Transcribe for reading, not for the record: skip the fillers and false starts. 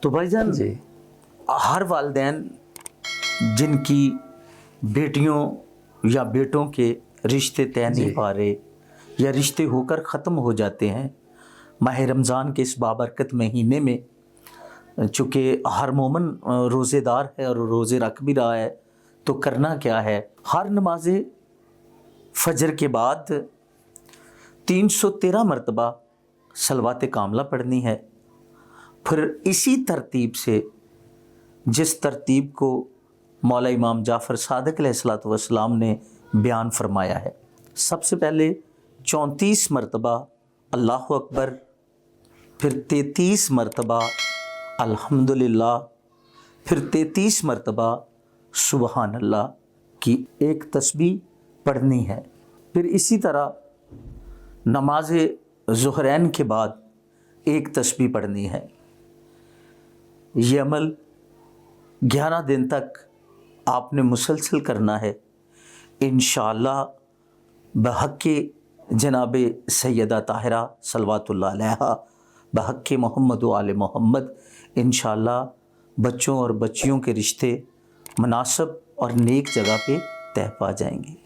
تو بھائی جان جی ہر والدین جن کی بیٹیوں یا بیٹوں کے رشتے طے نہیں جی پا رہے یا رشتے ہو کر ختم ہو جاتے ہیں، ماہ رمضان کے اس بابرکت مہینے میں چونکہ ہر مومن روزے دار ہے اور روزے رکھ بھی رہا ہے، تو کرنا کیا ہے؟ ہر نماز فجر کے بعد 313 مرتبہ صلوات کاملہ پڑھنی ہے۔ پھر اسی ترتیب سے جس ترتیب کو مولا امام جعفر صادق علیہ الصلوۃ والسلام نے بیان فرمایا ہے، سب سے پہلے 34 مرتبہ اللہ اکبر، پھر 33 مرتبہ الحمدللہ، پھر 33 مرتبہ سبحان اللہ کی ایک تسبیح پڑھنی ہے۔ پھر اسی طرح نماز ظہرین کے بعد ایک تسبیح پڑھنی ہے۔ یہ عمل 11 دن تک آپ نے مسلسل کرنا ہے۔ انشاءاللہ بحق جناب سیدہ طاہرہ صلوات اللہ علیہا، بحق محمد و آل محمد، انشاءاللہ بچوں اور بچیوں کے رشتے مناسب اور نیک جگہ پہ طے پا جائیں گے۔